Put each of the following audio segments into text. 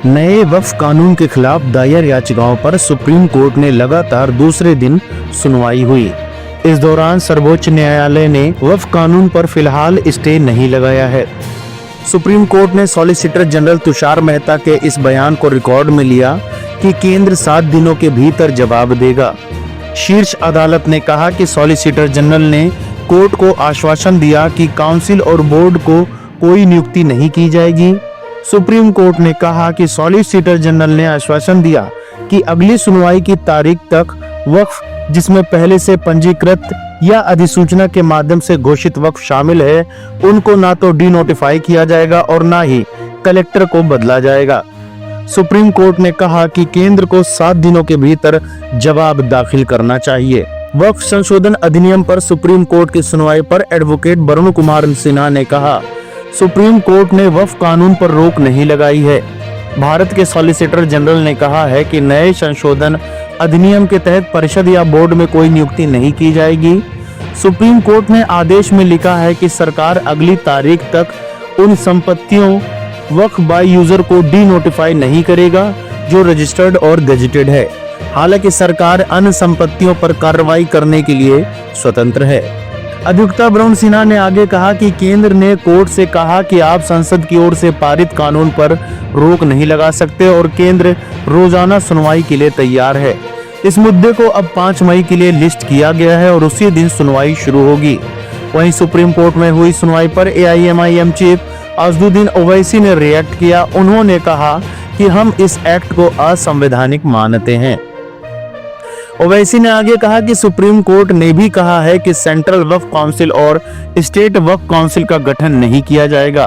नए वक्फ कानून के खिलाफ दायर याचिकाओं पर सुप्रीम कोर्ट ने लगातार दूसरे दिन सुनवाई हुई। इस दौरान सर्वोच्च न्यायालय ने वक्फ कानून पर फिलहाल स्टे नहीं लगाया है। सुप्रीम कोर्ट ने सॉलिसिटर जनरल तुषार मेहता के इस बयान को रिकॉर्ड में लिया कि केंद्र 7 दिनों के भीतर जवाब देगा। शीर्ष अदालत ने कहा कि सॉलिसिटर जनरल ने कोर्ट को आश्वासन दिया कि काउंसिल और बोर्ड को कोई नियुक्ति नहीं की जाएगी। सुप्रीम कोर्ट ने कहा कि सॉलिसिटर जनरल ने आश्वासन दिया कि अगली सुनवाई की तारीख तक वक्फ जिसमें पहले से पंजीकृत या अधिसूचना के माध्यम से घोषित वक्फ शामिल है, उनको ना तो डी नोटिफाई किया जाएगा और ना ही कलेक्टर को बदला जाएगा। सुप्रीम कोर्ट ने कहा कि केंद्र को 7 दिनों के भीतर जवाब दाखिल करना चाहिए। वक्फ संशोधन अधिनियम पर सुप्रीम कोर्ट की सुनवाई पर एडवोकेट वरुण कुमार सिन्हा ने कहा, सुप्रीम कोर्ट ने वक्फ कानून पर रोक नहीं लगाई है। भारत के सॉलिसिटर जनरल ने कहा है कि नए संशोधन अधिनियम के तहत परिषद या बोर्ड में कोई नियुक्ति नहीं की जाएगी। सुप्रीम कोर्ट ने आदेश में लिखा है कि सरकार अगली तारीख तक उन संपत्तियों वक्फ बाय यूजर को डी नोटिफाई नहीं करेगा जो रजिस्टर्ड और गजेटेड है। हालांकि सरकार अन्य संपत्तियों पर कार्रवाई करने के लिए स्वतंत्र है। अधिवक्ता वरुण सिन्हा ने आगे कहा कि केंद्र ने कोर्ट से कहा कि आप संसद की ओर से पारित कानून पर रोक नहीं लगा सकते और केंद्र रोजाना सुनवाई के लिए तैयार है। इस मुद्दे को अब 5 मई के लिए लिस्ट किया गया है और उसी दिन सुनवाई शुरू होगी। वहीं सुप्रीम कोर्ट में हुई सुनवाई पर AIMIM चीफ अजदुद्दीन ओवैसी ने रिएक्ट किया। उन्होंने कहा कि हम इस एक्ट को असंवैधानिक मानते हैं। ओवैसी ने आगे कहा कि सुप्रीम कोर्ट ने भी कहा है कि सेंट्रल वक्फ काउंसिल और स्टेट वक्फ काउंसिल का गठन नहीं किया जाएगा।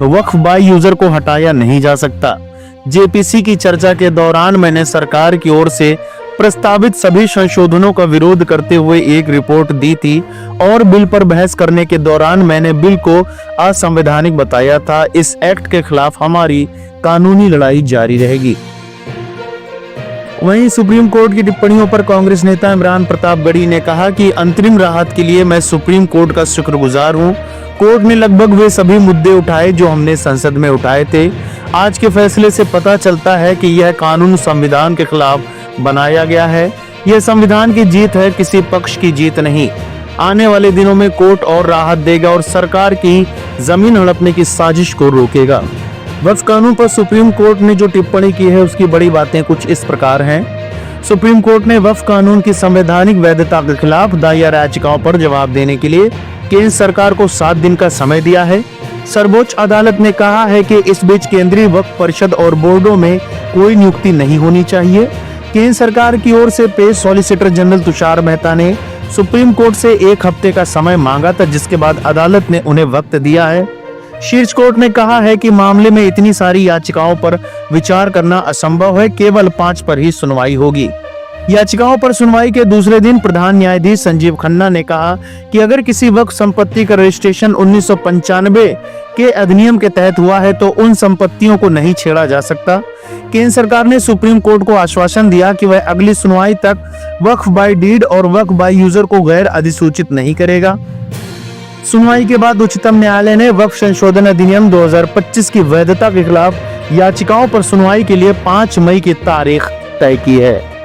वक्फ बाय यूजर को हटाया नहीं जा सकता। JPC की चर्चा के दौरान मैंने सरकार की ओर से प्रस्तावित सभी संशोधनों का विरोध करते हुए एक रिपोर्ट दी थी और बिल पर बहस करने के दौरान मैंने बिल को असंवैधानिक बताया था। इस एक्ट के खिलाफ हमारी कानूनी लड़ाई जारी रहेगी। वहीं सुप्रीम कोर्ट की टिप्पणियों पर कांग्रेस नेता इमरान प्रतापगढ़ी ने कहा कि अंतरिम राहत के लिए मैं सुप्रीम कोर्ट का शुक्रगुजार हूं। कोर्ट ने लगभग वे सभी मुद्दे उठाए जो हमने संसद में उठाए थे। आज के फैसले से पता चलता है कि यह कानून संविधान के खिलाफ बनाया गया है। यह संविधान की जीत है, किसी पक्ष की जीत नहीं। आने वाले दिनों में कोर्ट और राहत देगा और सरकार की जमीन हड़पने की साजिश को रोकेगा। वक्फ कानून पर सुप्रीम कोर्ट ने जो टिप्पणी की है उसकी बड़ी बातें कुछ इस प्रकार हैं। सुप्रीम कोर्ट ने वक्फ कानून की संवैधानिक वैधता के खिलाफ दायर याचिकाओं पर जवाब देने के लिए केंद्र सरकार को 7 दिन का समय दिया है। सर्वोच्च अदालत ने कहा है कि इस बीच केंद्रीय वक्फ परिषद और बोर्डों में कोई नियुक्ति नहीं होनी चाहिए। केंद्र सरकार की ओर से पेश सॉलिसिटर जनरल तुषार मेहता ने सुप्रीम कोर्ट से 1 हफ्ते का समय मांगा था, जिसके बाद अदालत ने उन्हें वक्त दिया है। शीर्ष कोर्ट ने कहा है कि मामले में इतनी सारी याचिकाओं पर विचार करना असंभव है, केवल 5 पर ही सुनवाई होगी। याचिकाओं पर सुनवाई के दूसरे दिन प्रधान न्यायाधीश संजीव खन्ना ने कहा कि अगर किसी वक्फ संपत्ति का रजिस्ट्रेशन 1995 के अधिनियम के तहत हुआ है तो उन संपत्तियों को नहीं छेड़ा जा सकता। केंद्र सरकार ने सुप्रीम कोर्ट को आश्वासन दिया कि वह अगली सुनवाई तक वक्फ बाय डीड और वक्फ बाय यूजर को गैर अधिसूचित नहीं करेगा। सुनवाई के बाद उच्चतम न्यायालय ने वक्फ संशोधन अधिनियम 2025 की वैधता के खिलाफ याचिकाओं पर सुनवाई के लिए 5 मई की तारीख तय की है।